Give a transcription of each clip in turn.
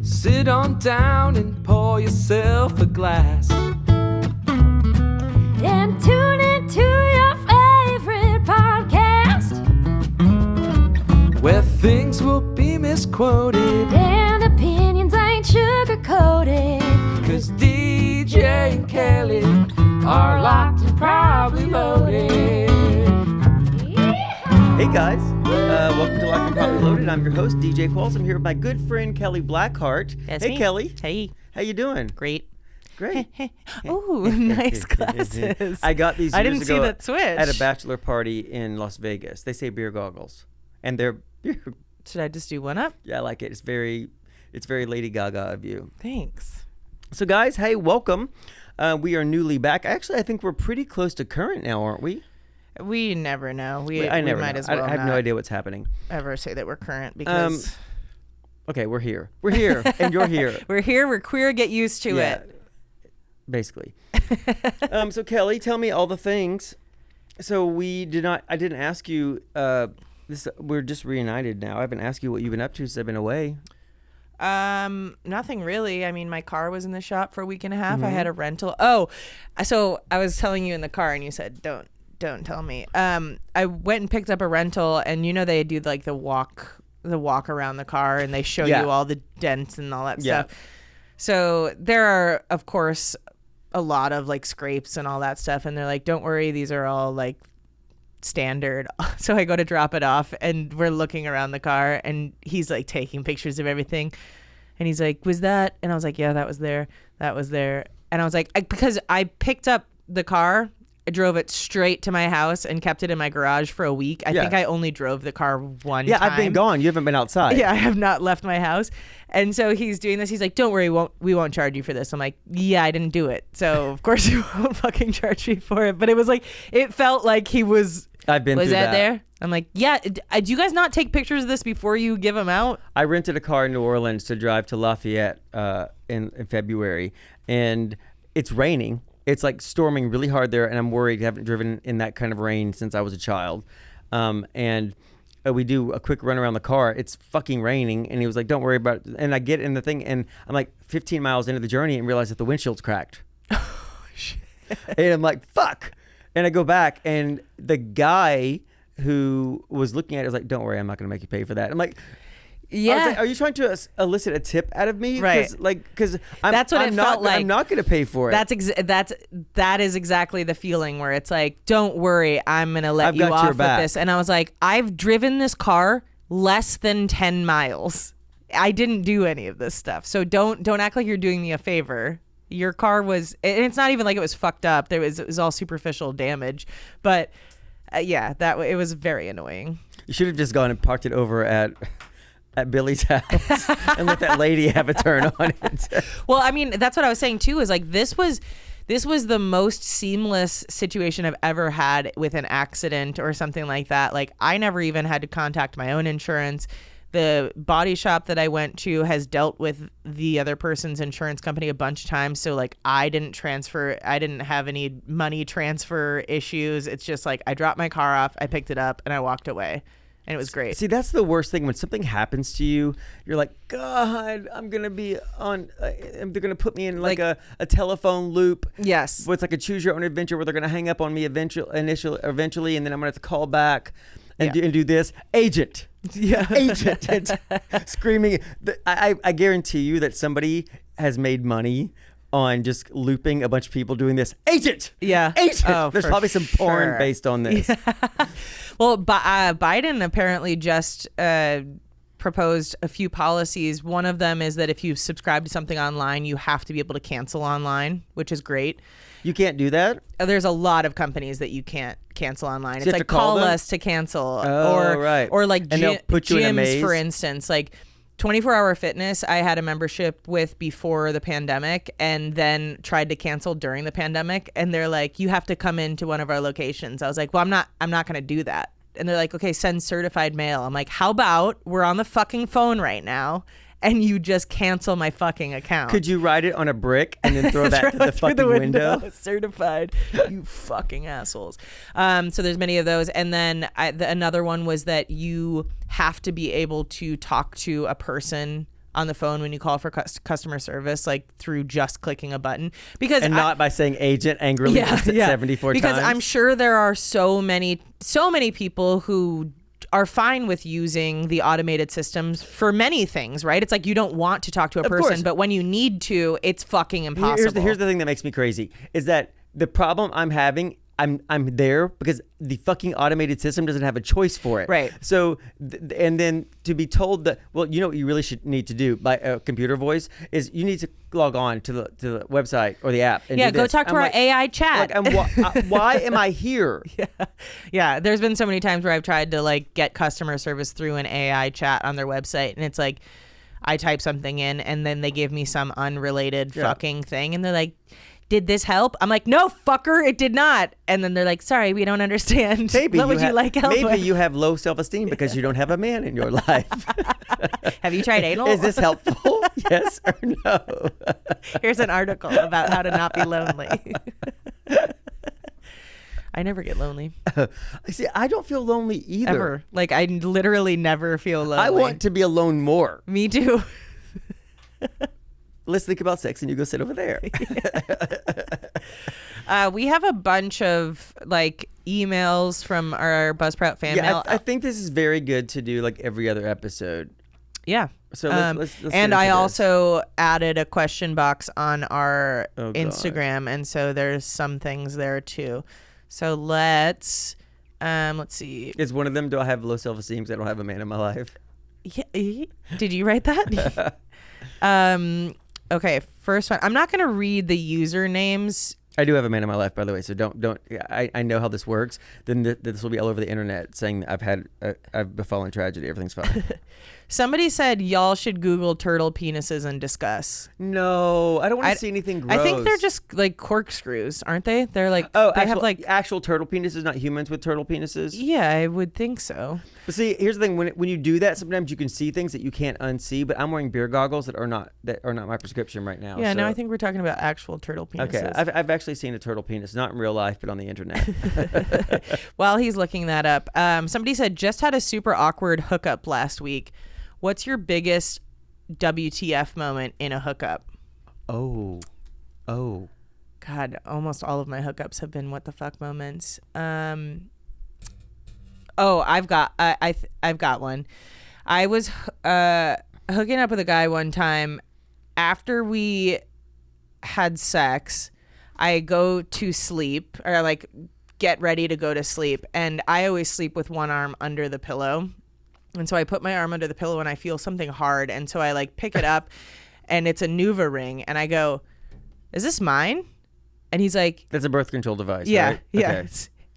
Sit on down and pour yourself a glass. And tune into your favorite podcast, where things will be misquoted and opinions ain't sugar-coated. 'Cause DJ and Kelly are locked and probably loaded. Hey guys, welcome to Locked and Probably Loaded. I'm your host, DJ Qualls. I'm here with my good friend Kelly Blackheart. That's hey me. Kelly. Hey. How you doing? Great. Great. Oh, nice glasses. I got these I years didn't see ago that switch. at a bachelor party in Las Vegas. They say beer goggles, and they're beer. Should I just do one up? Yeah, I like it. It's very Lady Gaga of you. Thanks. So guys, hey, welcome. We are newly back. Actually, I think we're pretty close to current now, aren't we? We never know. We never might know. as well I have not no idea what's happening. ever say that we're current because Okay, we're here. We're here, and you're here. we're here. We're queer. Get used to it. Basically. So Kelly, tell me all the things. So I didn't ask you, we're just reunited now. I haven't asked you what you've been up to since I've been away. Nothing really. I mean, my car was in the shop for a week and a half. I had a rental. Oh, so I was telling you in the car and you said, don't tell me. I went and picked up a rental, and they do like the walk around the car, and they show you all the dents and all that stuff. So there are, of course, a lot of like scrapes and all that stuff, and they're like, don't worry, these are all like standard. So I go to drop it off, and we're looking around the car, and he's like taking pictures of everything, and he's like, was that? And I was like, yeah, that was there, and I was like, because I picked up the car, I drove it straight to my house and kept it in my garage for a week. I think I only drove the car one time. Yeah, I've been gone. You haven't been outside. Yeah, I have not left my house. And so he's doing this. He's like, don't worry, we won't charge you for this. I'm like, yeah, I didn't do it. So, of course, you won't fucking charge me for it. But it was like, it felt like he was... I've been through that. there? I'm like, yeah. Do you guys not take pictures of this before you give them out? I rented a car in New Orleans to drive to Lafayette in February, and it's raining. It's like storming really hard there, and I'm worried. I haven't driven in that kind of rain since I was a child. And we do a quick run around the car. It's fucking raining, and he was like, don't worry about it. And I get in the thing, and I'm like 15 miles into the journey and realize that the windshield's cracked. Oh, shit. And I'm like, fuck. And I go back, and the guy who was looking at it was like, don't worry, I'm not going to make you pay for that. I'm like... Yeah. I was like, are you trying to elicit a tip out of me? Right. Because that's what it felt like. I'm not going to pay for it. That is exactly the feeling where it's like, don't worry, I'm going to let you off with this. And I was like, I've driven this car less than 10 miles. I didn't do any of this stuff. So don't act like you're doing me a favor. Your car was, and it's not even like it was fucked up. It was all superficial damage. But it was very annoying. You should have just gone and parked it over at Billy's house and let that lady have a turn on it. Well, I mean, that's what I was saying too, is like this was the most seamless situation I've ever had with an accident or something like that. Like, I never even had to contact my own insurance. The body shop that I went to has dealt with the other person's insurance company a bunch of times. So like, I didn't have any money transfer issues. It's just like, I dropped my car off, I picked it up, and I walked away. And it was great. See, that's the worst thing. When something happens to you, you're like, God, I'm going to be on, they're going to put me in like a telephone loop. Yes. Where it's like a choose your own adventure where they're going to hang up on me eventually, and then I'm going to have to call back and do this. Agent. Yeah. Agent. Screaming. I guarantee you that somebody has made money on just looping a bunch of people doing this. Agent. Yeah. Agent. Oh, There's probably some porn based on this. Yeah. Well, Biden apparently just proposed a few policies. One of them is that if you subscribe to something online, you have to be able to cancel online, which is great. You can't do that? There's a lot of companies that you can't cancel online. So it's like call us to cancel. Right. Or like put you in a gyms, maze? for instance. Like 24-Hour Fitness, I had a membership with before the pandemic, and then tried to cancel during the pandemic. And they're like, you have to come into one of our locations. I was like, well, I'm not going to do that. And they're like, okay, send certified mail. I'm like, how about we're on the fucking phone right now, and you just cancel my fucking account? Could you write it on a brick and then throw that to the fucking window? Certified, you fucking assholes. So there's many of those. And then another one was that you have to be able to talk to a person on the phone when you call for customer service, like through just clicking a button, because not by saying agent angrily 74 times. Because I'm sure there are so many people who are fine with using the automated systems for many things, right? It's like you don't want to talk to a person, but when you need to, it's fucking impossible. Here's the thing that makes me crazy is that the problem I'm having, I'm there because the fucking automated system doesn't have a choice for it. Right. So, and then to be told that, well, you know what you really should need to do by a computer voice is you need to log on to the website or the app. And do go this. talk to our AI chat. Why am I here? Yeah. There's been so many times where I've tried to like get customer service through an AI chat on their website, and it's like I type something in and then they give me some unrelated fucking thing, and they're like, did this help? I'm like, no, fucker, it did not. And then they're like, sorry, we don't understand. Maybe what would you like help with? Maybe you have low self-esteem because you don't have a man in your life. Have you tried anal? Is this helpful? Yes or no? Here's an article about how to not be lonely. I never get lonely. See, I don't feel lonely either. Ever. Like, I literally never feel lonely. I want to be alone more. Me too. Let's think about sex and you go sit over there. We have a bunch of like emails from our Buzzsprout fan mail. I think this is very good to do like every other episode. Yeah. So let's and I also added a question box on our Instagram, and so there's some things there too. So let's see. Is one of them, do I have low self-esteem because I don't have a man in my life? Yeah. Did you write that? Okay, first one. I'm not going to read the usernames. I do have a man in my life, by the way, so don't. I know how this works. Then this will be all over the internet saying that I've befallen tragedy. Everything's fine. Somebody said y'all should Google turtle penises and discuss. No, I don't want to see anything gross. I think they're just like corkscrews, aren't they? They're like have like actual turtle penises, not humans with turtle penises. Yeah, I would think so. But see, here's the thing: when you do that, sometimes you can see things that you can't unsee. But I'm wearing beer goggles that are not my prescription right now. Yeah, so. No, I think we're talking about actual turtle penises. Okay, I've actually seen a turtle penis, not in real life, but on the internet. While he's looking that up, somebody said just had a super awkward hookup last week. What's your biggest WTF moment in a hookup? Oh. God, almost all of my hookups have been what the fuck moments. I've got one. I was hooking up with a guy one time. After we had sex, I go to sleep, or like get ready to go to sleep, and I always sleep with one arm under the pillow. And so I put my arm under the pillow and I feel something hard. And so I like pick it up and it's a Nuva ring. And I go, is this mine? And he's like, that's a birth control device, yeah, right? Yeah. Okay.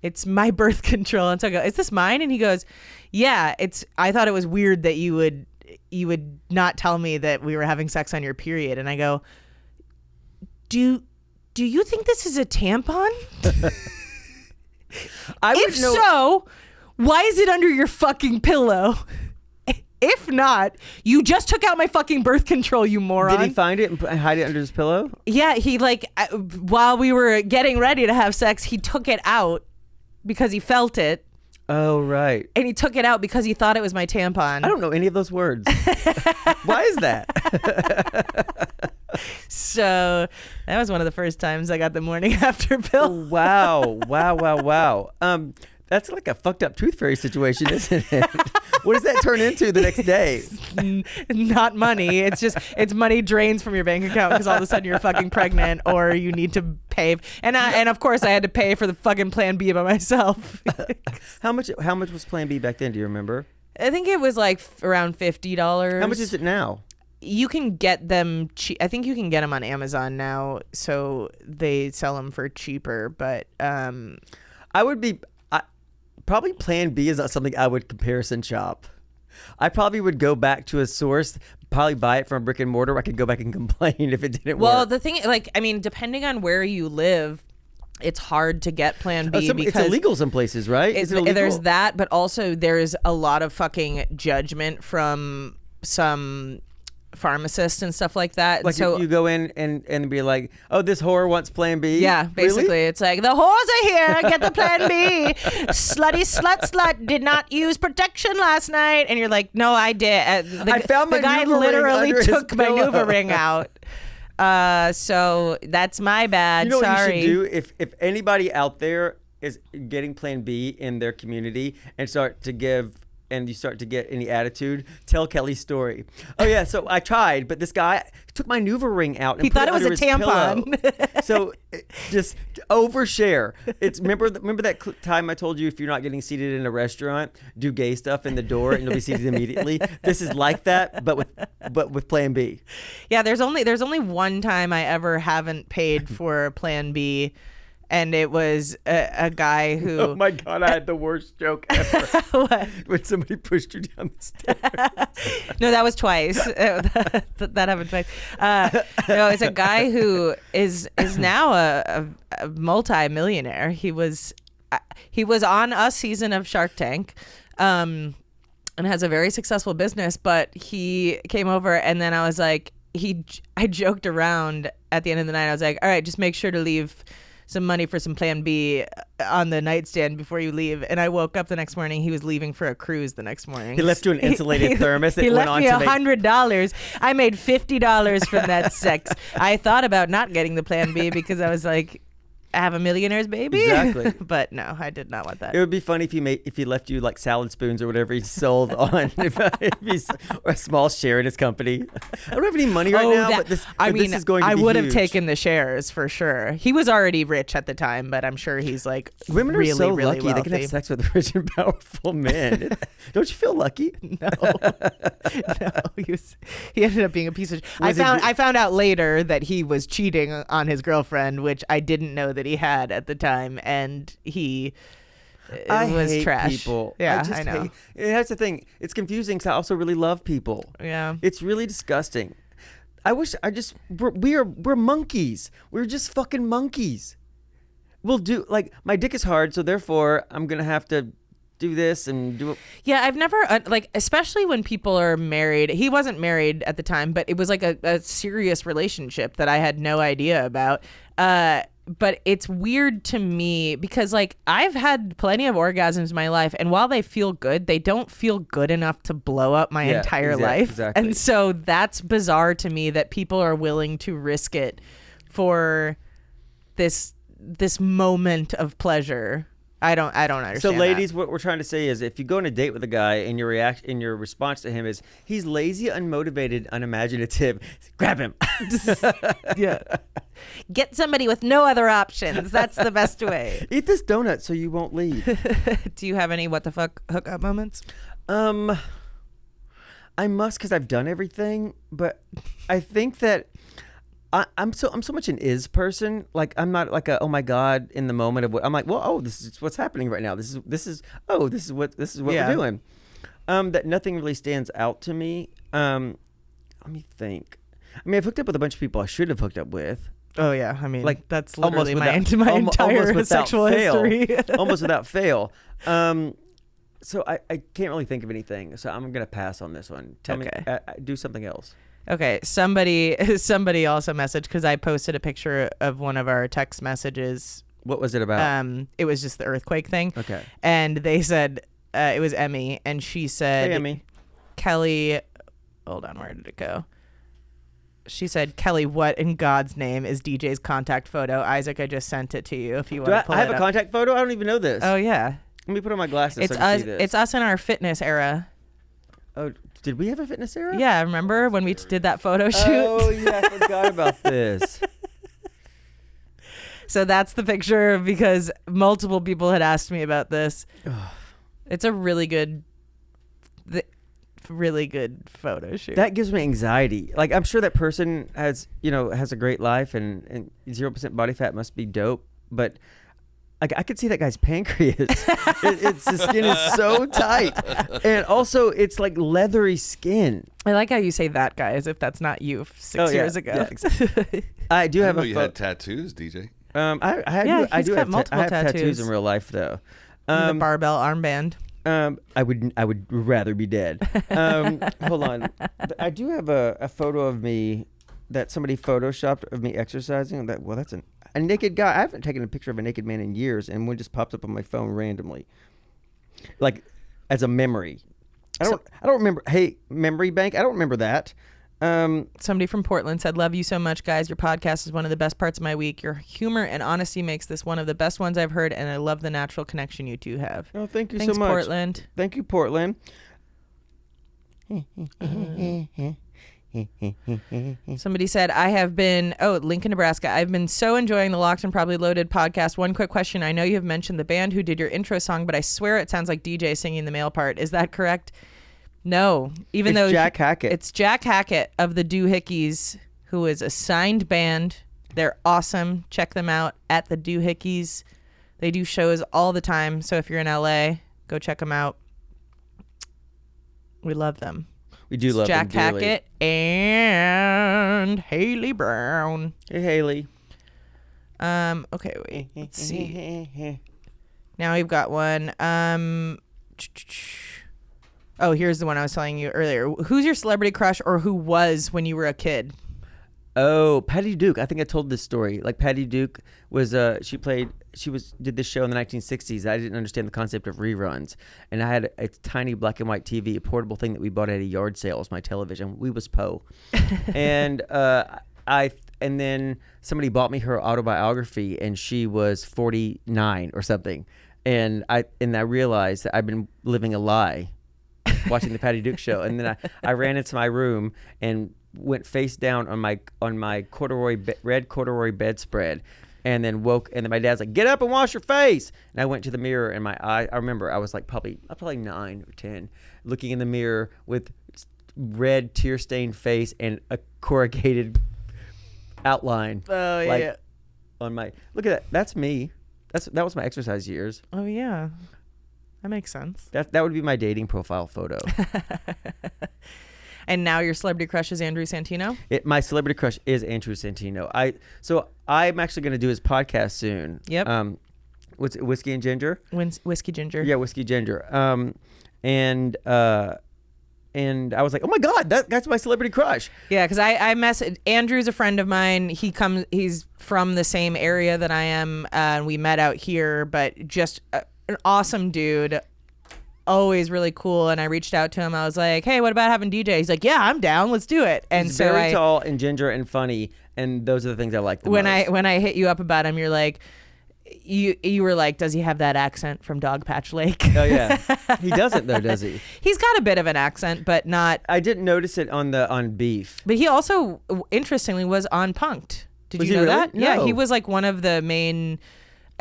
It's my birth control. And so I go, is this mine? And he goes, yeah, I thought it was weird that you would not tell me that we were having sex on your period. And I go, do you think this is a tampon? So, why is it under your fucking pillow? If not, you just took out my fucking birth control, you moron. Did he find it and hide it under his pillow? Yeah, he while we were getting ready to have sex, he took it out because he felt it. Oh, right. And he took it out because he thought it was my tampon. I don't know any of those words. Why is that? So that was one of the first times I got the morning after pill. Wow. That's like a fucked up tooth fairy situation, isn't it? What does that turn into the next day? Not money. It's money drains from your bank account because all of a sudden you're fucking pregnant or you need to pay. And of course I had to pay for the fucking Plan B by myself. How much was Plan B back then? Do you remember? I think it was like around $50. How much is it now? You can get them cheap. I think you can get them on Amazon now, so they sell them for cheaper. But probably Plan B is not something I would comparison shop. I probably would go back to a source, probably buy it from a brick and mortar. I could go back and complain if it didn't work. Well, the thing, depending on where you live, it's hard to get Plan B because it's illegal some places, right? Is it illegal? There's that, but also there's a lot of fucking judgment from some pharmacists and stuff like that. Like so you go in and be like, oh, this whore wants Plan B. yeah, basically, Really? it's like the whores are here. Get the Plan B. Slutty slut did not use protection last night, and you're like, no, I did. I found my the guy Nuva ring literally under his took my pillow. Nuva ring out. So that's my bad. You know Sorry. what you should do if anybody out there is getting Plan B in their community and you start to get any attitude, tell Kelly's story. Oh yeah, so I tried, but this guy took my Nuva ring out and He put thought it was under a his tampon. pillow. So just overshare. It's remember that time I told you if you're not getting seated in a restaurant, do gay stuff in the door and you'll be seated immediately. This is like that, but with Plan B. Yeah, there's only one time I ever haven't paid for Plan B. And it was a guy who... Oh my God, I had the worst joke ever. What? When somebody pushed you down the stairs. No, that was twice. that happened twice. No, it's a guy who is now a multi-millionaire. He was on a season of Shark Tank, and has a very successful business. But he came over, and then I was like, I joked around at the end of the night. I was like, all right, just make sure to leave some money for some Plan B on the nightstand before you leave. And I woke up the next morning. He was leaving for a cruise the next morning. He left you an insulated thermos that he went left on me to make... $100. I made $50 from that sex. I thought about not getting the Plan B because I was like, I have a millionaire's baby. Exactly. But no, I did not want that. It would be funny if he left you like salad spoons or whatever he sold on or a small share in his company. I don't have any money right now, but this is going to be would have huge. taken the shares for sure. He was already rich at the time, but I'm sure he's like Women are really, so really lucky wealthy. they can have sex with rich and powerful men. Don't you feel lucky? No, he ended up being a piece of. Was he I found out later that he was cheating on his girlfriend, which I didn't know that he had at the time, and he was hate trash. people. Yeah, I know. That's the thing. It's confusing because I also really love people. Yeah, It's really disgusting. We're monkeys. We're just fucking monkeys. We'll do like my dick is hard, so therefore I'm gonna have to do this and do it. Yeah, I've never especially when people are married. He wasn't married at the time, but it was like a serious relationship that I had no idea about. But it's weird to me because like I've had plenty of orgasms in my life, and while they feel good, they don't feel good enough to blow up my entire life. Exactly. And so that's bizarre to me that people are willing to risk it for this moment of pleasure. I don't understand. So, ladies, what we're trying to say is, if you go on a date with a guy and your response to him is he's lazy, unmotivated, unimaginative, grab him. Yeah. Get somebody with no other options. That's the best way. Eat this donut so you won't leave. Do you have any what the fuck hookup moments? I must because I've done everything, but I think that I'm so much an is person. Like I'm not like a oh my god in the moment of what I'm like. Well, this is what's happening right now. This is what Yeah. we're doing. That nothing really stands out to me. Let me think. I mean, I've hooked up with a bunch of people I should have hooked up with. Oh yeah, I mean, Like, that's literally my almost entire without sexual fail. history. Almost without fail. So I can't really think of anything. So I'm gonna pass on this one. Tell me, do something else. Okay, somebody also messaged because I posted a picture of one of our text messages. What was it about? It was just the earthquake thing. Okay. And they said it was Emmy, and she said, Hey, Emmy. Kelly, hold on, where did it go? She said, Kelly, what in God's name is DJ's contact photo? Isaac, I just sent it to you if you want to pull I have it a up. contact photo? I don't even know this. Oh yeah, Let me put on my glasses it's so I can us. see this. It's us in our fitness era. Oh, did we have a fitness era? Yeah, remember when we did that photo shoot? Oh, yeah, I forgot about this. So that's the picture because multiple people had asked me about this. It's a really good photo shoot. That gives me anxiety. Like, I'm sure that person has a great life and 0% body fat must be dope, but like I could see that guy's pancreas. It's the skin is so tight, and also it's like leathery skin. I like how you say that, guy, as if that's not you 6 years ago. Yeah, exactly. I do have you had tattoos, DJ. I Yeah, do he's got have multiple I have tattoos tattoos. in real life though. The barbell armband. I would rather be dead. Hold on. I do have a photo of me that somebody photoshopped of me exercising. That's a naked guy. I haven't taken a picture of a naked man in years, and one just pops up on my phone randomly, like as a memory. I don't remember. Hey, memory bank. I don't remember that. Somebody from Portland said, "Love you so much, guys. Your podcast is one of the best parts of my week. Your humor and honesty makes this one of the best ones I've heard, and I love the natural connection you two have." Oh, thank you Thanks, so much, Portland. Thank you, Portland. Somebody said, Lincoln, Nebraska. I've been so enjoying the Locked and Probably Loaded podcast. One quick question. I know you have mentioned the band who did your intro song, but I swear it sounds like DJ singing the male part. Is that correct? No. It's Jack Hackett. It's Jack Hackett of the Doohickeys, who is a signed band. They're awesome. Check them out at the Doohickeys. They do shows all the time. So if you're in LA, go check them out. We love them. We do love Jack them dearly. Hackett and Haley Brown. Hey, Haley. Okay, wait. Let's see. Now we've got one. Oh, here's the one I was telling you earlier. Who's your celebrity crush, or who was when you were a kid? Oh, Patty Duke. I think I told this story. Like, Patty Duke was did this show in the 1960s. I didn't understand the concept of reruns, and I had a tiny black and white TV, a portable thing that we bought at a yard sale as my television. We was Poe, and and then somebody bought me her autobiography, and she was 49 or something, and I realized that I've been living a lie, watching the Patty Duke show, and then I ran into my room and went face down on my red corduroy bedspread, and then woke, and then my dad's like, "Get up and wash your face." And I went to the mirror, and I remember I was like probably 9 or 10, looking in the mirror with red tear-stained face and a corrugated outline. Oh, yeah. On my, look at that. That's me. That was my exercise years. Oh, yeah. That makes sense. That would be my dating profile photo. And now your celebrity crush is Andrew Santino? My celebrity crush is Andrew Santino. I'm actually going to do his podcast soon. Yep. What's it, Whiskey and Ginger? Whiskey Ginger. Yeah, Whiskey Ginger. And I was like, oh my God, that's my celebrity crush. Yeah, because I messaged Andrew's a friend of mine. He's from the same area that I am, and we met out here. But just an awesome dude. Always really cool, and I reached out to him. I was like, "Hey, what about having DJ?" He's like, "Yeah, I'm down. Let's do it." And He's so very tall and ginger and funny, and those are the things I like the most. When I hit you up about him, you're like, you were like, "Does he have that accent from Dogpatch Lake?" Oh yeah, he doesn't though, does he? He's got a bit of an accent, but not. I didn't notice it on Beef. But he also, interestingly, was on Punk'd. Did Was you he know really? that? Yeah, No. he was like one of the main.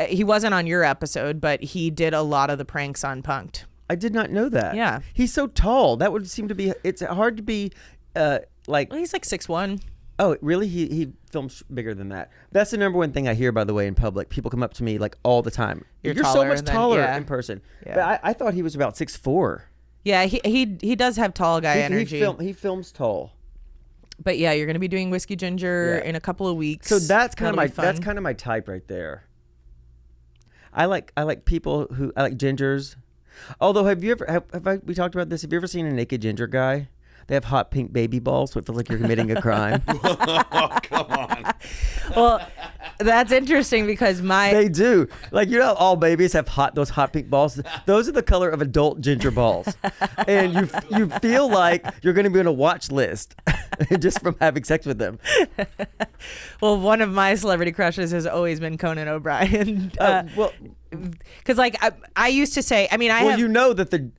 He wasn't on your episode, but he did a lot of the pranks on Punk'd. I did not know that. Yeah. He's so tall. That would seem to be. It's hard to be like. Well, he's like 6'1". Oh, really? He films bigger than that. That's the number one thing I hear, by the way, in public. People come up to me like all the time. You're so taller much than- taller yeah. in person. Yeah. But I thought he was about 6'4". Yeah, he does have tall guy energy. He films tall. But yeah, you're gonna be doing Whiskey Ginger Yeah. in a couple of weeks. So that's kind That'll of be fun. my type right there. I like people who I like gingers. Although, we talked about this? Have you ever seen a naked ginger guy? They have hot pink baby balls, so it feels like you're committing a crime. Oh, come on. Well, that's interesting because They do. Like, you know, all babies have those hot pink balls. Those are the color of adult ginger balls, and you feel like you're going to be on a watch list just from having sex with them. well, one of my celebrity crushes has always been Conan O'Brien. Because like I used to say, I mean, you know that the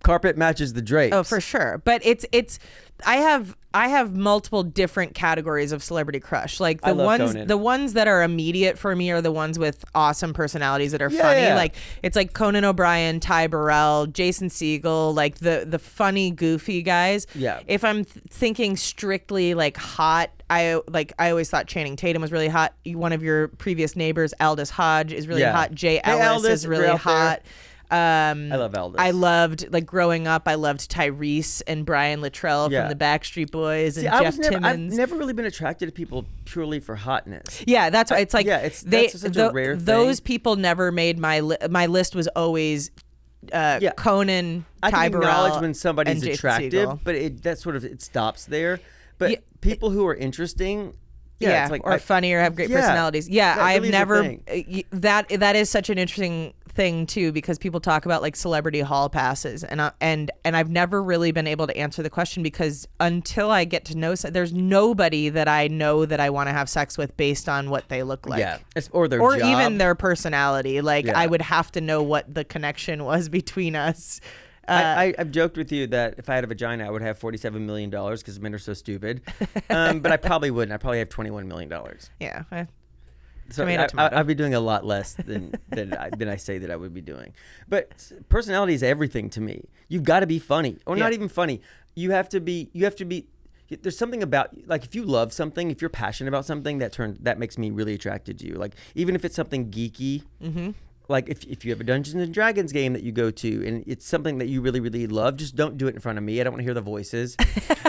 carpet matches the drapes. Oh, for sure. But it's I have multiple different categories of celebrity crush. Like I love Conan. the ones that are immediate for me are the ones with awesome personalities that are funny. Yeah. Like it's like Conan O'Brien, Ty Burrell, Jason Segel, like the funny, goofy guys. Yeah. If I'm thinking strictly like hot, I always thought Channing Tatum was really hot. One of your previous neighbors, Aldous Hodge, is really Yeah. hot. Jay Hey, Ellis Aldous, is really you're out there. hot. I love Aldous. I loved, like, growing up, I loved Tyrese and Brian Luttrell Yeah. from the Backstreet Boys and See, Jeff I've Timmons. never really been attracted to people purely for hotness. Yeah, that's why it's like Yeah, that's such a rare thing. those people never made my list was always Conan, I Ty can Burrell, acknowledge when somebody's and Jason attractive, Segel. but it stops there. But people who are interesting, Yeah, it's like or funny or have great personalities. Yeah, that I've really is a never thing. that is such an interesting thing too, because people talk about like celebrity hall passes, and I've never really been able to answer the question, because until I get to know, there's nobody that I know that I want to have sex with based on what they look like. Yeah, or their or job. even their personality. Like Yeah. I would have to know what the connection was between us. I've joked with you that if I had a vagina, I would have $47 million because men are so stupid. But I probably wouldn't. I probably have $21 million. Yeah. So Tomato, tomato. I'd be doing a lot less than I say that I would be doing. But personality is everything to me. You've got to be funny, or not even funny. You have to be. There's something about, like, if you love something, if you're passionate about something, that makes me really attracted to you. Like, even if it's something geeky. Mm-hmm. Like if you have a Dungeons and Dragons game that you go to and it's something that you really, really love, just don't do it in front of me. I don't want to hear the voices.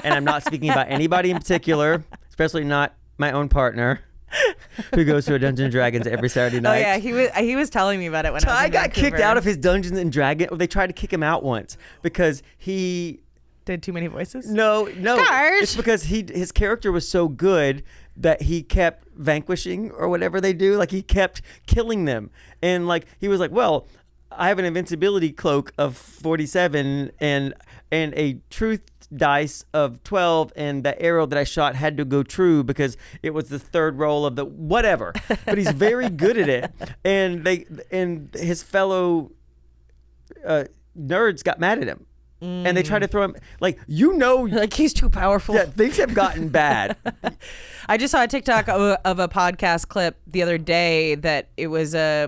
And I'm not speaking about anybody in particular, especially not my own partner who goes to a Dungeons and Dragons every Saturday night. Oh yeah, he was telling me about it when I was Ty in got kicked Vancouver. out of his Dungeons and Dragons. Or they tried to kick him out once because he Did too many voices? No. Gosh. It's because his character was so good that he kept vanquishing or whatever they do. Like, he kept killing them. And, like, he was like, well, I have an invincibility cloak of 47 and a truth dice of 12, and the arrow that I shot had to go true because it was the third roll of the whatever. But he's very good at it. And his fellow nerds got mad at him. And they tried to throw him, like he's too powerful. Yeah, things have gotten bad. I just saw a TikTok of a podcast clip the other day that it was an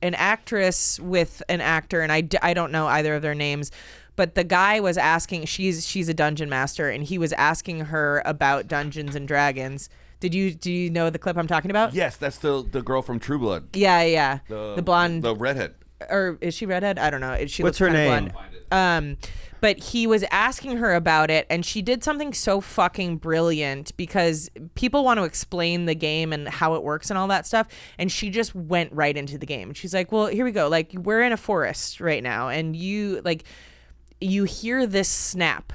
actress with an actor, and I don't know either of their names, but the guy was asking, she's a dungeon master, and he was asking her about Dungeons and Dragons. Do you know the clip I'm talking about? Yes, that's the girl from True Blood. Yeah. The blonde. The redhead. Or is she redhead? I don't know. She What's looks her kinda name? blonde. But he was asking her about it, and she did something so fucking brilliant, because people want to explain the game and how it works and all that stuff, and she just went right into the game. She's like, well, here we go. Like, we're in a forest right now, and you hear this snap.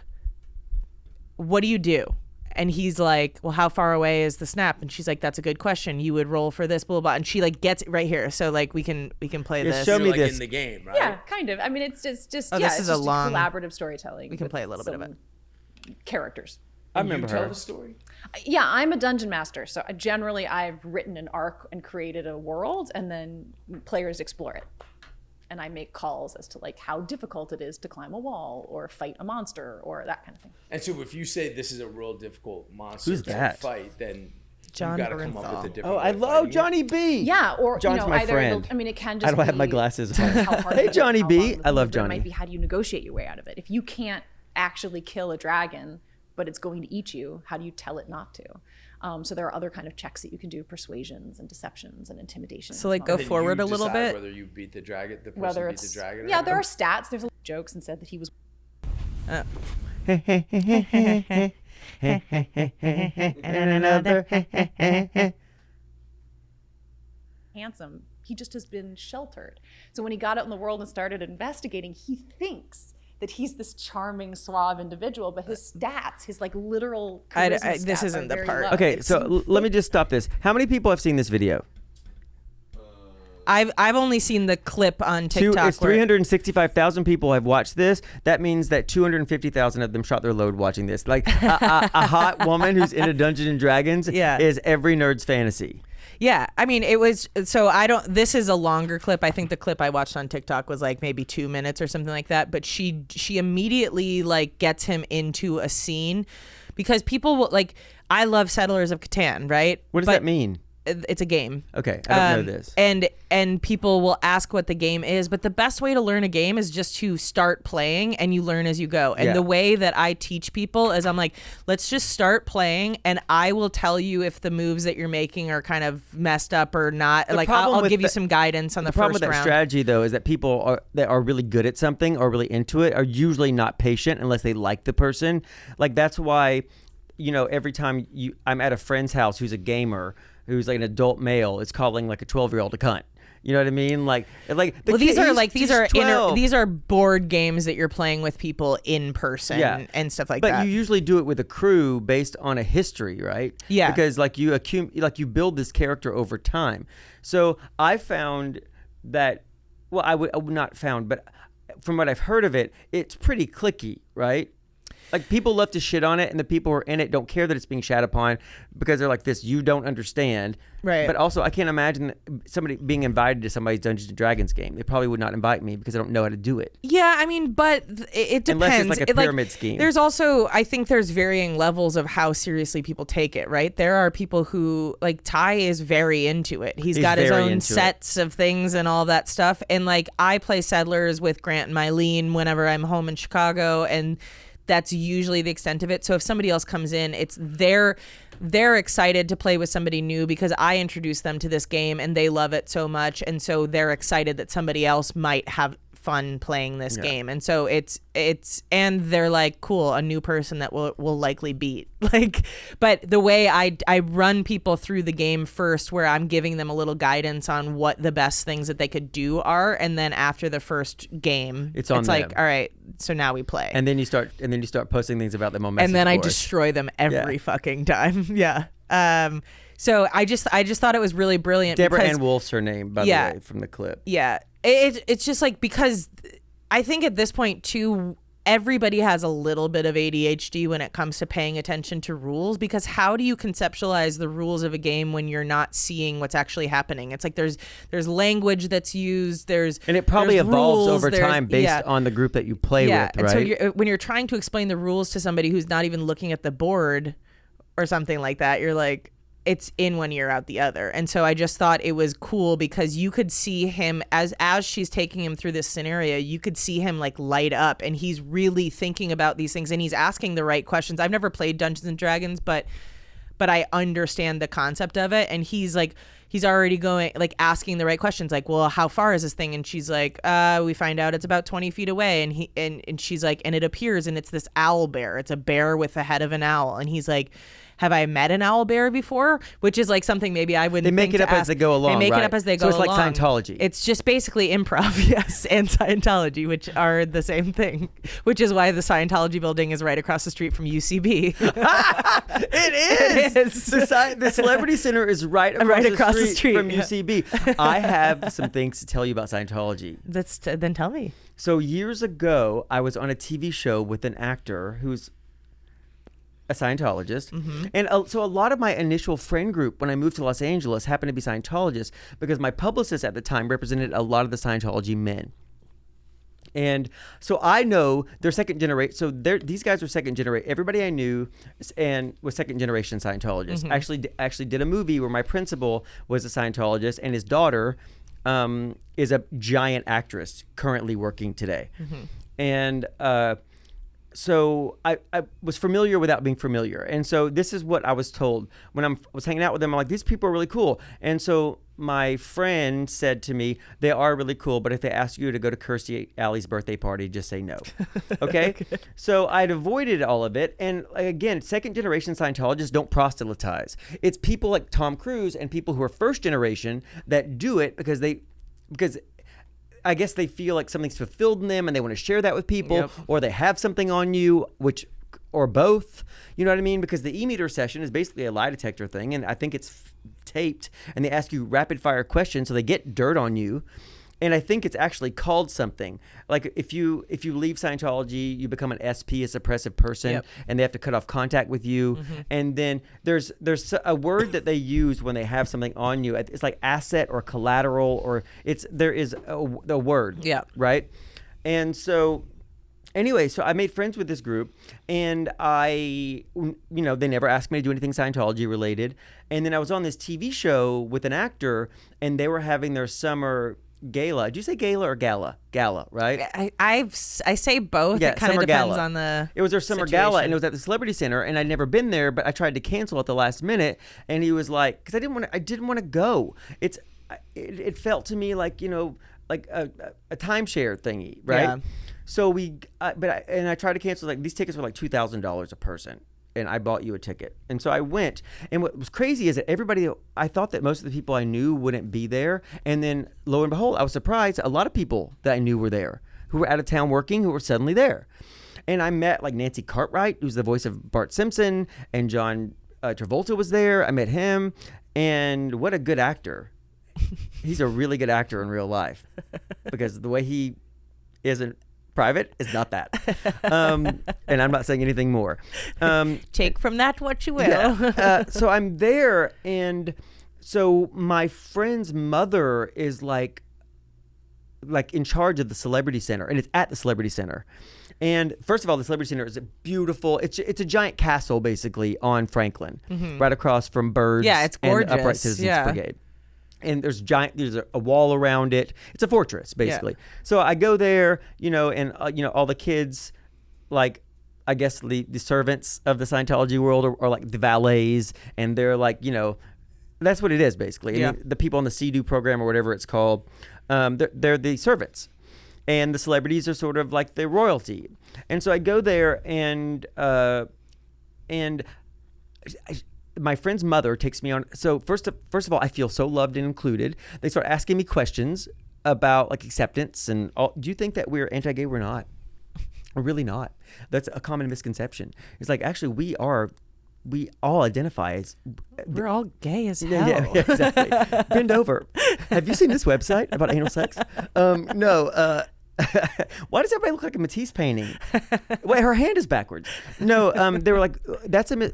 What do you do? And he's like, well, how far away is the snap? And she's like, that's a good question. You would roll for this, blah, blah, blah. And she like gets it right here. So like we can play this. Show me You're, like, this. in the game, right? Yeah, kind of. I mean, it's just this yeah, is it's a just long- collaborative storytelling. We can with play a little bit of some characters. I remember Tell her. the story. Yeah, I'm a dungeon master, so I've written an arc and created a world, and then players explore it. And I make calls as to like how difficult it is to climb a wall or fight a monster or that kind of thing. And so if you say this is a real difficult monster Who's to that? fight, then John you got to come up Bernthal. with a different Oh, way I of love fighting it. Johnny B. Yeah, or John's my either friend. I mean, it can just. I don't have my be glasses on. how hard Hey, it is, Johnny how B. long the I love thing, or Johnny. It might be how do you negotiate your way out of it. If you can't actually kill a dragon, but it's going to eat you, how do you tell it not to? So there are other kind of checks that you can do, persuasions and deceptions and intimidations. So, like, and go all Then forward you a little decide bit. Whether you beat the dragon, the person whether beat the it's dragon. yeah, or there are not. stats. There's a lot of jokes and said that he was And another. handsome. He just has been sheltered. So when he got out in the world and started investigating, he thinks that he's this charming, suave individual, but his stats, his like literal charisma this stats isn't are the very part. low. Okay, It's so let me just stop this. How many people have seen this video? I've only seen the clip on TikTok. It's 365,000 people have watched this. That means that 250,000 of them shot their load watching this. Like a hot woman who's into Dungeons and Dragons is every nerd's fantasy. Yeah, I mean, it was, so I don't, this is a longer clip. I think the clip I watched on TikTok was like maybe 2 minutes or something like that. But she immediately like gets him into a scene, because people will like, I love Settlers of Catan, right? What does that mean? It's a game. Okay, I don't know this. And people will ask what the game is, but the best way to learn a game is just to start playing, and you learn as you go. And Yeah. the way that I teach people is I'm like, let's just start playing, and I will tell you if the moves that you're making are kind of messed up or not. Like problem I'll with give you the- some guidance on the problem first with that round. strategy, though, is that people that are really good at something or really into it are usually not patient unless they like the person. Like, that's why, every time I'm at a friend's house who's a gamer, who's like an adult male, is calling like a 12-year-old a cunt. You know what I mean? Like the Well, these are like he's 12. these are board games that you're playing with people in person and stuff like but that. you usually do it with a crew based on a history, right? Yeah. Because like you you build this character over time. So I found that, well, I would not found, but from what I've heard of it, it's pretty cliquey, right? Like people love to shit on it, and the people who are in it don't care that it's being shat upon because they're like, this, you don't understand. Right. But also, I can't imagine somebody being invited to somebody's Dungeons and Dragons game. They probably would not invite me because I don't know how to do it. Yeah, I mean, but it depends. Unless it's like a pyramid scheme. There's also, I think there's varying levels of how seriously people take it, right? There are people who, like, Ty is very into it. He's got his very own into sets of things and all that stuff. And, like, I play Settlers with Grant and Mylene whenever I'm home in Chicago, and that's usually the extent of it. So if somebody else comes in, it's they're excited to play with somebody new because I introduced them to this game and they love it so much, and so they're excited that somebody else might have fun playing this game. And so it's and they're like, cool, a new person that will likely beat. Like, but the way I run people through the game first, where I'm giving them a little guidance on what the best things that they could do are, and then after the first game, It's on like, them. all right, so now we play. And then you start posting things about them on message And then I boards. destroy them every Yeah. fucking time. Yeah. So I just thought it was really brilliant. Deborah because, Ann Wolf's her name, by Yeah. the way, from the clip. Yeah. It's just like, because I think at this point too, everybody has a little bit of ADHD when it comes to paying attention to rules, because how do you conceptualize the rules of a game when you're not seeing what's actually happening? It's like there's language that's used, And it probably there's evolves rules, over there's- time based yeah. on the group that you play Yeah, with, and right? so when you're trying to explain the rules to somebody who's not even looking at the board or something like that, you're like, it's in one ear out the other. And so I just thought it was cool because you could see him as she's taking him through this scenario, you could see him like light up, and he's really thinking about these things and he's asking the right questions. I've never played Dungeons and Dragons, but I understand the concept of it, and he's already going, like, asking the right questions, like, well, how far is this thing? And she's like, we find out it's about 20 feet away. And she's like, and it appears, and it's this owl bear. It's a bear with the head of an owl. And he's like, have I met an owl bear before? Which is like something maybe I wouldn't They make think it to up as ask. they go along, They make right? it up as they go So along. it's like Scientology. It's just basically improv, yes, and Scientology, which are the same thing, which is why the Scientology building is right across the street from UCB. It is. The Celebrity Center is right across the street from UCB. I have some things to tell you about Scientology. Then tell me. So years ago, I was on a TV show with an actor who's a Scientologist. And so a lot of my initial friend group when I moved to Los Angeles happened to be Scientologists because my publicist at the time represented a lot of the Scientology men. And so I know they're second generation. So these guys are second generation. Everybody I knew was second generation Scientologists. Actually did a movie where my principal was a Scientologist, and his daughter is a giant actress currently working today. And so I was familiar without being familiar. And so this is what I was told when I was hanging out with them. I'm like, these people are really cool. And so my friend said to me, they are really cool, but if they ask you to go to Kirstie Alley's birthday party, just say no. Okay? So I'd avoided all of it. And again, second generation Scientologists don't proselytize. It's people like Tom Cruise and people who are first generation that do it because I guess they feel like something's fulfilled in them and they want to share that with people, or they have something on you, or both. You know what I mean? Because the e-meter session is basically a lie detector thing, and I think it's taped, and they ask you rapid fire questions, so they get dirt on you. And I think it's actually called something. Like if you leave Scientology, you become an SP, a suppressive person, and they have to cut off contact with you. And then there's a word that they use when they have something on you. It's like asset or collateral, or there is a word. Yeah. Right. And so anyway, so I made friends with this group, and they never asked me to do anything Scientology related. And then I was on this TV show with an actor, and they were having their summer gala. Did you say gala or gala? Gala, right? I say both. Yeah, it kind of summer depends gala. on the It was their summer gala, and it was at the Celebrity Center, and I'd never been there, but I tried to cancel at the last minute, and he was like, because I didn't want to go. It felt to me like a timeshare thingy, right? Yeah. So I tried to cancel. Like these tickets were like $2,000 a person. and I bought you a ticket. And so I went. And what was crazy is that everybody, I thought that most of the people I knew wouldn't be there. And then lo and behold, I was surprised. A lot of people that I knew were there, who were out of town working, who were suddenly there. And I met like Nancy Cartwright, who's the voice of Bart Simpson, and John Travolta was there. I met him. And what a good actor. He's a really good actor in real life, because the way he is in private is not that. And I'm not saying anything more. Take from that what you will. Yeah. So I'm there, and so my friend's mother is like in charge of the Celebrity Center, and it's at the Celebrity Center. And first of all, the Celebrity Center is beautiful. It's a giant castle basically on Franklin, right across from Birds. Yeah, it's and gorgeous. the Upright Citizens Brigade. And there's a wall around it. It's a fortress basically. Yeah. So I go there, and all the kids, like I guess the servants of the Scientology world are like the valets, and they're like, that's what it is basically. Yeah. And the people on the CDU program or whatever it's called, they're the servants, and the celebrities are sort of like the royalty. And so I go there, and my friend's mother takes me on. So first of all, I feel so loved and included. They start asking me questions about like acceptance and all. Do you think that we're anti-gay? We're not. We're really not. That's a common misconception. It's like, actually, we all identify as. We're all gay as hell. Yeah, exactly. Bend over. Have you seen this website about anal sex? No. Why does everybody look like a Matisse painting? Wait, her hand is backwards. No. They were like,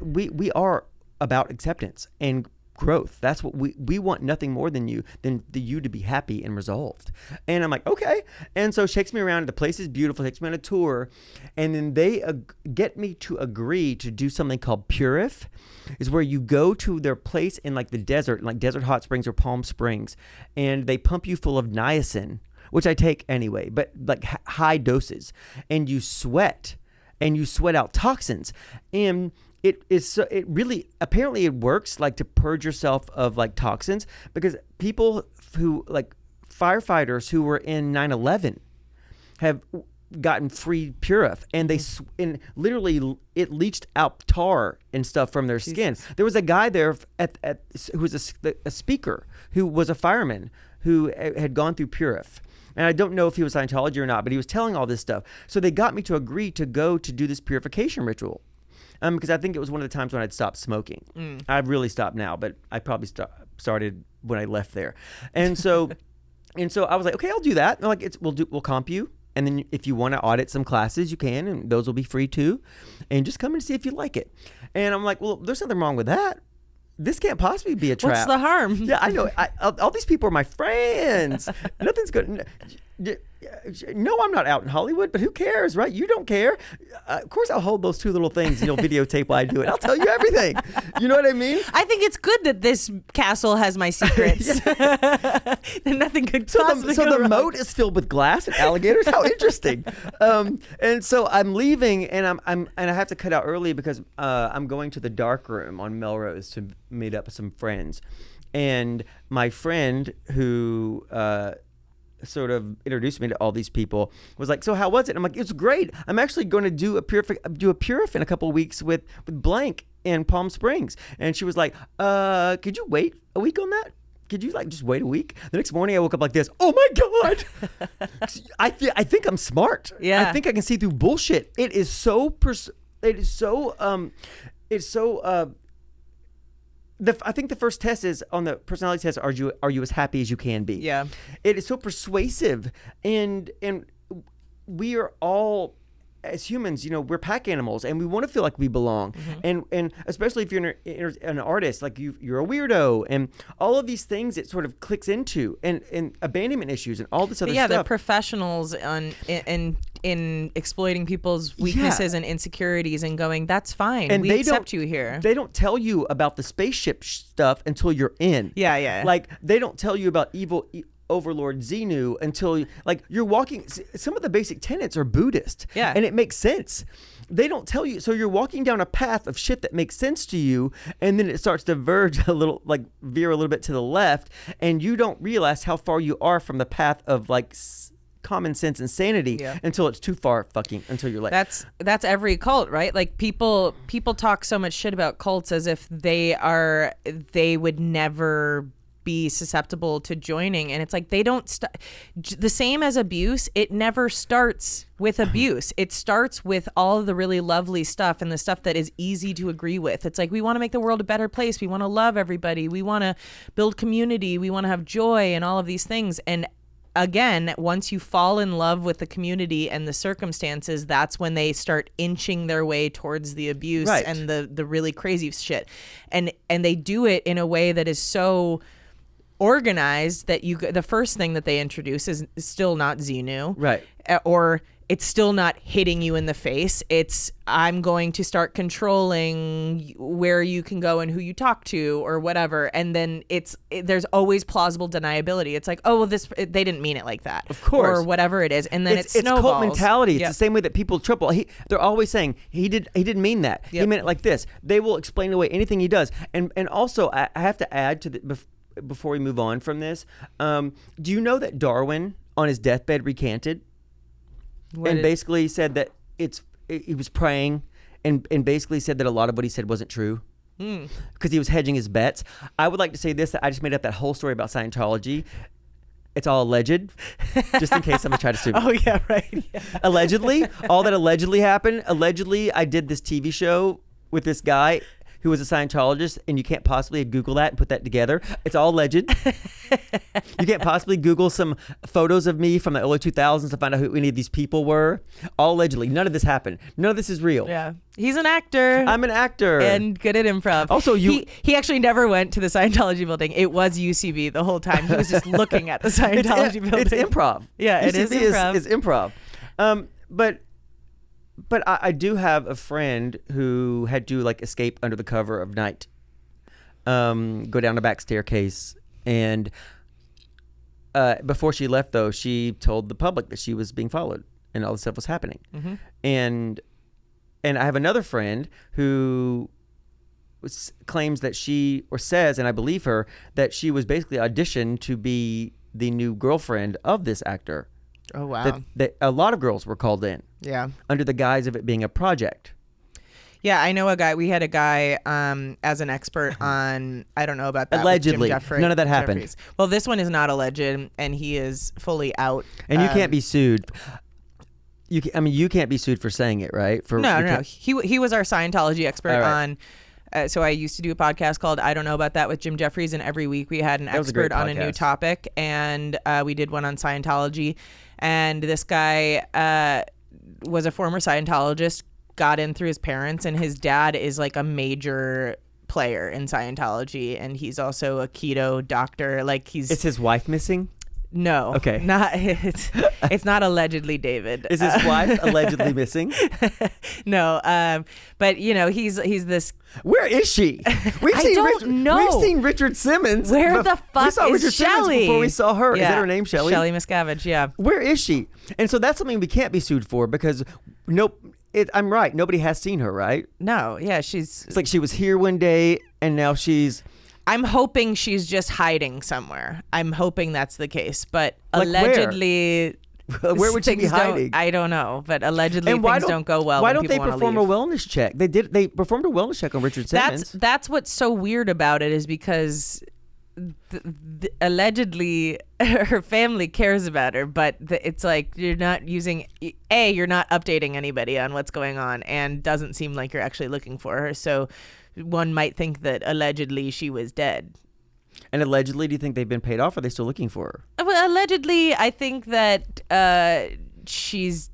we are about acceptance and growth. That's what we want. Nothing more than you to be happy and resolved. And I'm like, okay. And so shakes me around. The place is beautiful. Takes me on a tour, and then they get me to agree to do something called Purif, is where you go to their place in like the desert, like Desert Hot Springs or Palm Springs, and they pump you full of niacin, which I take anyway, but like high doses, and you sweat out toxins. And it really, apparently it works like to purge yourself of like toxins, because people who like firefighters who were in 9/11 have gotten free Purif, and and literally it leached out tar and stuff from their skin. There was a guy there who was a speaker who was a fireman who had gone through Purif. And I don't know if he was Scientology or not, but he was telling all this stuff. So they got me to agree to go to do this purification ritual. Because I think it was one of the times when I'd stopped smoking. I've really stopped now, but I probably started when I left there. And so I was like, okay, I'll do that. And like, we'll comp you. And then if you want to audit some classes, you can, and those will be free too. And just come and see if you like it. And I'm like, well, there's nothing wrong with that. This can't possibly be a trap. What's the harm? Yeah, I know. All these people are my friends. Nothing's good. No, I'm not out in Hollywood, but who cares, right? You don't care. Of course, I'll hold those two little things and you'll videotape while I do it. I'll tell you everything. You know what I mean? I think it's good that this castle has my secrets. Nothing could possibly So go the wrong. moat is filled with glass and alligators. How interesting. And so I'm leaving, and I have to cut out early because I'm going to the dark room on Melrose to meet up with some friends. And my friend who sort of introduced me to all these people was like, so how was it? I'm like, it's great. I'm actually going to do a Purif in a couple of weeks with blank in Palm Springs. And she was like, could you wait a week on that? Could you like just wait a week? The next morning I woke up like this. Oh my God. I think I'm smart. Yeah. I think I can see through bullshit. I think the first test is on the personality test. Are you as happy as you can be? Yeah. It is so persuasive, and we are all, as humans, we're pack animals, and we want to feel like we belong. And especially if you're an artist, like you're a weirdo, and all of these things it sort of clicks into, and abandonment issues and all this other Yeah, stuff. they're professionals in exploiting people's weaknesses and insecurities and going, that's fine. And we accept you here. They don't tell you about the spaceship stuff until you're in. Yeah. Like, they don't tell you about evil overlord Xenu until like you're walking. Some of the basic tenets are Buddhist. Yeah. And it makes sense. They don't tell you. So you're walking down a path of shit that makes sense to you, and then it starts to veer a little bit to the left, and you don't realize how far you are from the path of like common sense insanity Yeah. until it's too far fucking until you're like That's every cult, right? Like people talk so much shit about cults as if they would never be susceptible to joining, and it's like they don't the same as abuse. It never starts with abuse. It starts with all of the really lovely stuff and the stuff that is easy to agree with. It's like we want to make the world a better place. We want to love everybody. We want to build community. We want to have joy and all of these things. And again, once you fall in love with the community and the circumstances, that's when they start inching their way towards the abuse Right. and the really crazy shit. And they do it in a way that is so organized that the first thing that they introduce is still not Xenu. Right. Or it's still not hitting you in the face. It's I'm going to start controlling where you can go and who you talk to or whatever. And then there's always plausible deniability. It's like, oh, well, they didn't mean it like that. Of course. Or whatever it is. And then it it's snowballs. cult mentality. It's Yep. the same way that people triple. They're always saying he didn't mean that. He Yep. meant it like this. They will explain away anything he does. And also, I have to add to before we move on from this. Do you know that Darwin on his deathbed recanted and basically said that he was praying and basically said that a lot of what he said wasn't true because he was hedging his bets. I would like to say this, that I just made up that whole story about Scientology. It's all alleged, just in case somebody tried to sue me. Oh, yeah, right. Yeah. Allegedly, all that allegedly happened. Allegedly, I did this TV show with this guy who was a Scientologist, and you can't possibly Google that and put that together. It's all alleged. You can't possibly Google some photos of me from the early 2000s to find out who any of these people were. All allegedly. None of this happened. None of this is real. Yeah. He's an actor. I'm an actor. And good at improv. Also, he actually never went to the Scientology building. It was UCB the whole time. He was just looking at the Scientology building. It's improv. Yeah, it is improv. It's improv. But I do have a friend who had to like escape under the cover of night, go down the back staircase, and before she left, though, she told the public that she was being followed and all this stuff was happening. Mm-hmm. And I have another friend who claims that says, and I believe her, that she was basically auditioned to be the new girlfriend of this actor. Oh, wow. That a lot of girls were called in. Yeah. Under the guise of it being a project. Yeah, I know a guy. We had a guy as an expert on, I don't know about that. Allegedly. With Jim None of that happened. Jeffries. Well, this one is not alleged, and he is fully out. And you can't be sued. You can't be sued for saying it, right? No. He was our Scientology expert right. on. So I used to do a podcast called I Don't Know About That with Jim Jeffries, and every week we had an expert on a new topic, and we did one on Scientology. And this guy was a former Scientologist, got in through his parents, and his dad is like a major player in Scientology, and he's also a keto doctor. Like Is his wife missing? No. Okay. It's not allegedly David. Is his wife allegedly missing? No. But he's this. Where is she? I don't know. We've seen Richard Simmons. Where the fuck we saw is Richard Shelley? Simmons before we saw her. Yeah. Is that her name, Shelley? Shelley Miscavige, yeah. Where is she? And so that's something we can't be sued for because I'm right. Nobody has seen her, right? No, yeah, she's. It's like she was here one day and now she's. I'm hoping she's just hiding somewhere. I'm hoping that's the case, but Like allegedly. Where would she be hiding? I don't know, but allegedly things don't go well. Why when don't they people perform wanna a leave. wellness check? They performed a wellness check on Richard Simmons. That's what's so weird about it is because allegedly her family cares about her, but it's like you're not updating anybody on what's going on, and doesn't seem like you're actually looking for her. So one might think that allegedly she was dead. And allegedly, do you think they've been paid off? Or are they still looking for her? Well, allegedly, I think that she's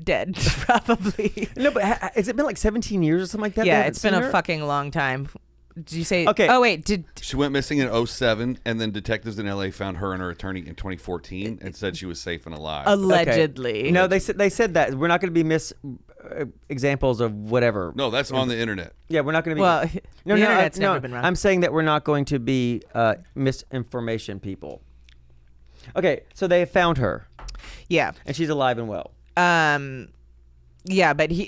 dead, probably. No, but has it been like 17 years or something like that? they Yeah, haven't it's been seen a her? fucking long time. Did you say? Okay. Oh wait, She went missing in 2007, and then detectives in LA found her and her attorney in 2014 and said she was safe and alive. allegedly? Okay. No, they said that we're not going to be examples of whatever. No, that's on the internet. Yeah, we're not going to be. Well, the internet's no, never been wrong. I'm saying that we're not going to be misinformation people. Okay, so they found her, Yeah. and she's alive and well. Yeah, but he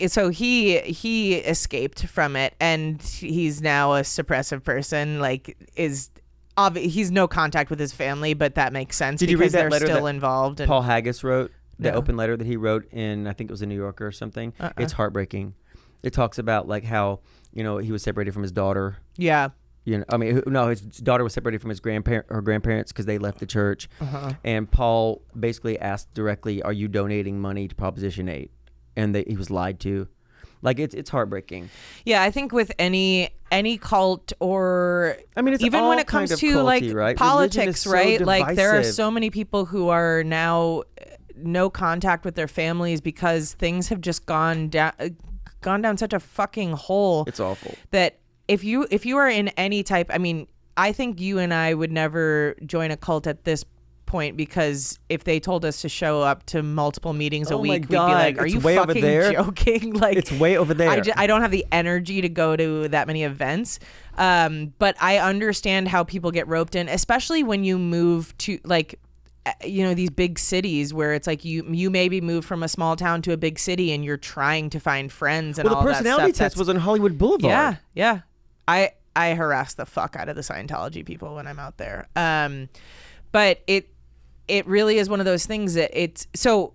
escaped from it, and he's now a suppressive person. Like, is he's no contact with his family, but that makes sense Did you read because that they're letter still that involved. And Paul Haggis wrote, the No. open letter that he wrote in, I think it was the New Yorker or something. It's heartbreaking. It talks about like how, you know, he was separated from his daughter. yeah. You know, I mean, no, his daughter was separated from his grandparents because they left the church. And Paul basically asked directly, "Are you donating money to Proposition 8?" And he was lied to. Like it's heartbreaking. Yeah, I think with any cult or I mean, it's even all when it kind comes of to culty, like right? Religion is politics, so right? Like there are divisive. so many people who are now no contact with their families because things have just gone down such a fucking hole. It's awful. That if you are in any type, I mean, I think you and I would never join a cult at this point because if they told us to show up to multiple meetings a Oh my week, we'd be God, like, "Are it's you way over fucking there. joking?" Like It's way over there. I don't have the energy to go to that many events. But I understand how people get roped in, especially when you move to like, you know, these big cities where it's like you maybe move from a small town to a big city and you're trying to find friends and Well, all the that personality stuff. test was on Hollywood Boulevard. Yeah. I harass the fuck out of the Scientology people when I'm out there. But it really is one of those things that it's so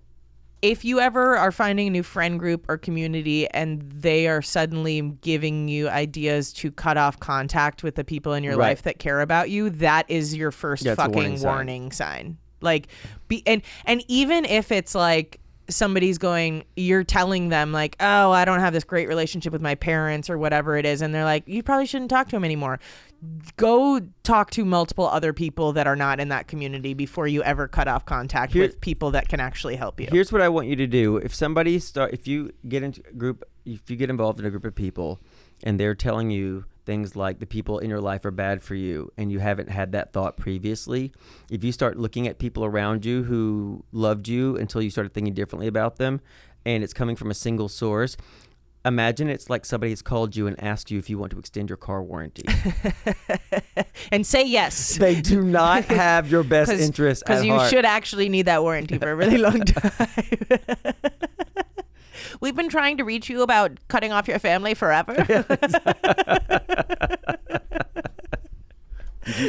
if you ever are finding a new friend group or community and they are suddenly giving you ideas to cut off contact with the people in your Right. life that care about you, that is your first Yeah, it's a fucking warning warning sign. Like and even if it's like somebody's going, you're telling them like, "Oh, I don't have this great relationship with my parents," or whatever it is, and they're like, "You probably shouldn't talk to him anymore." Go talk to multiple other people that are not in that community before you ever cut off contact with people that can actually help you. Here's what I want you to do. If you get involved in a group of people and they're telling you things like the people in your life are bad for you and you haven't had that thought previously, if you start looking at people around you who loved you until you started thinking differently about them and it's coming from a single source, imagine it's like somebody has called you and asked you if you want to extend your car warranty. And say yes. They do not have your best interest at Because you heart. should actually need that warranty for a really long time. We've been trying to reach you about cutting off your family forever.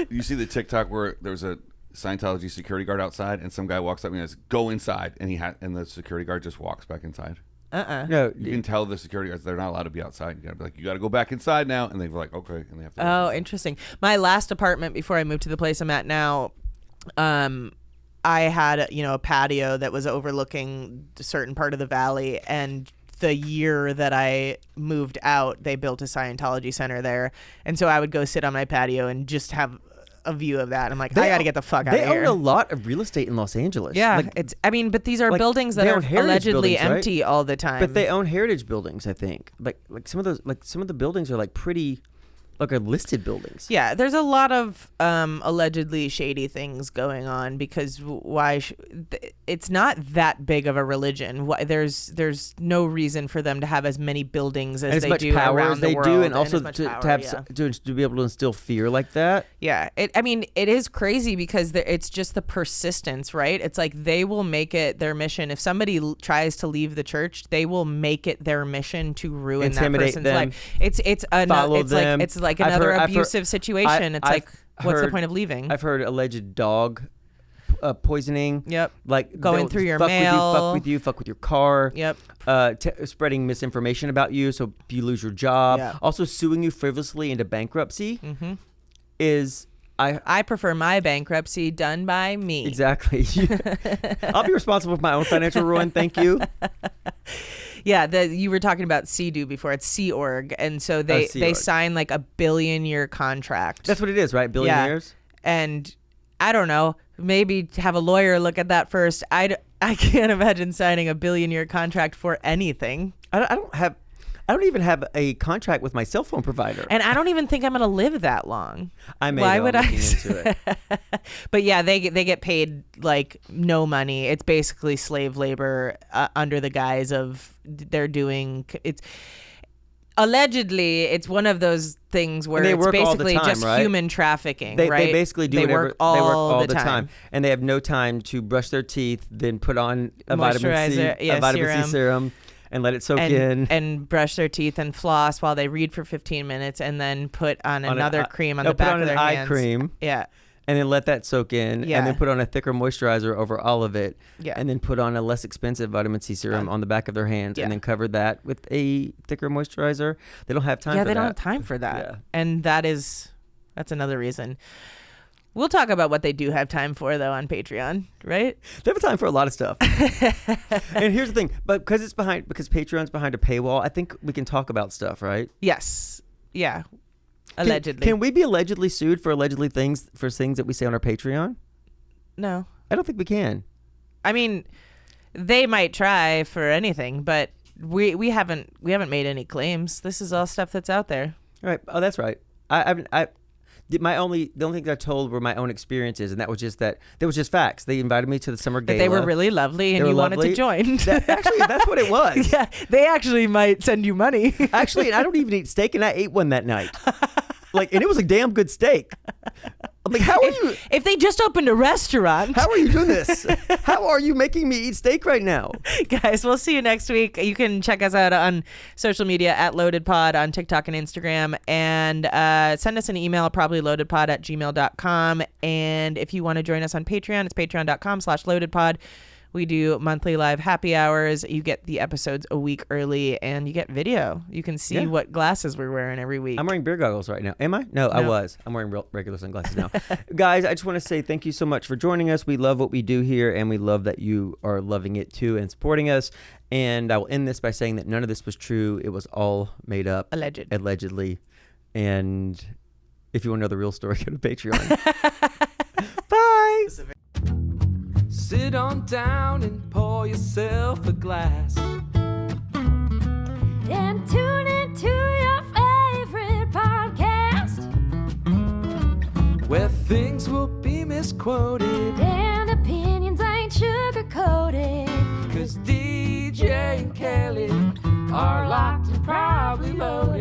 You see the TikTok where there was a Scientology security guard outside, and some guy walks up and says, "Go inside," and the security guard just walks back inside. No, You can tell the security guards they're not allowed to be outside. You gotta be like, "You gotta go back inside now," and they're like, "Okay," and they have to. Oh, interesting. My last apartment before I moved to the place I'm at now, I had a patio that was overlooking a certain part of the valley, and the year that I moved out, they built a Scientology center there, and so I would go sit on my patio and just have a view of that. I'm like, I got to get the fuck out of They here. own a lot of real estate in Los Angeles. Yeah, Like, but these are like, buildings that they are own heritage allegedly buildings, right? empty all the time. but they own heritage buildings, I think. Like some of the buildings are like pretty, like are listed buildings. Yeah, there's a lot of allegedly shady things going on because it's not that big of a religion. There's no reason for them to have as many buildings as And as they much do power around as the they world, do, and also as much to power, have yeah. to be able to instill fear like that. Yeah, it is crazy because it's just the persistence, right? It's like they will make it their mission. If somebody tries to leave the church, they will make it their mission to ruin Intimidate that person's them, life. follow It's them. like it's like I've another heard- I've heard- abusive situation. It's I've like, what's the heard- point of leaving? I've heard alleged dog poisoning. Yep. Like Going they'll through your fuck mail. with you, fuck with your car. Yep. Spreading misinformation about you, so you lose your job. Yeah. Also, suing you frivolously into bankruptcy is I prefer my bankruptcy done by me. exactly. I'll be responsible for my own financial ruin. Thank you. Yeah, you were talking about CDU before. It's Sea Org, and so they Sea Org. sign like a 1 billion-year contract. That's what it is, right? Billionaires. And I don't know, maybe have a lawyer look at that first. I can't imagine signing a 1 billion-year contract for anything. I don't even have a contract with my cell phone provider. And I don't even think I'm going to live that long. I may Why go, would I'm I? looking into it. But yeah, they get paid like no money. It's basically slave labor under the guise of they're doing it's. Allegedly, it's one of those things where And they it's work all the basically time, just right? human trafficking, They right? basically do they whatever work all the time, and they have no time to brush their teeth, then put on a vitamin C, Moisturizer, yeah, a vitamin C serum, and let it soak and, in. and brush their teeth and floss while they read for 15 minutes, and then put on another cream on the back of their eye hands. cream. Yeah. And then let that soak in, Yeah. and then put on a thicker moisturizer over all of it, Yeah. and then put on a less expensive vitamin C serum on the back of their hands, yeah. and then cover that with a thicker moisturizer. They don't have time for that. Yeah, they don't have time for that. Yeah. And that's another reason. We'll talk about what they do have time for, though, on Patreon, right? They have time for a lot of stuff. And here's the thing, but because Patreon's behind a paywall, I think we can talk about stuff, right? Yes. Yeah. Allegedly. Can we be allegedly sued for things that we say on our Patreon? No. I don't think we can. I mean, they might try for anything, but we haven't made any claims. This is all stuff that's out there. All right. Oh, that's right. The only thing I told were my own experiences, and that was just facts. They invited me to the summer gala. But they were really lovely, and you wanted to join. Actually, that's what it was. Yeah, they actually might send you money. Actually, and I don't even eat steak, and I ate one that night. And it was a damn good steak. I'm like, how are you? If they just opened a restaurant. How are you doing this? How are you making me eat steak right now? Guys, we'll see you next week. You can check us out on social media at LoadedPod on TikTok and Instagram. And send us an email, probably loadedpod@gmail.com. And if you want to join us on Patreon, it's patreon.com/loadedpod. We do monthly live happy hours. You get the episodes a week early, and you get video. You can see what glasses we're wearing every week. I'm wearing beer goggles right now. Am I? No, I was. I'm wearing regular sunglasses now. Guys, I just want to say thank you so much for joining us. We love what we do here, and we love that you are loving it too and supporting us. And I will end this by saying that none of this was true. It was all made up. Allegedly. And if you want to know the real story, go to Patreon. Bye. Sit on down and pour yourself a glass. And tune into your favorite podcast. Where things will be misquoted. And opinions ain't sugar-coated. 'Cause DJ and Kelly are locked and probably loaded.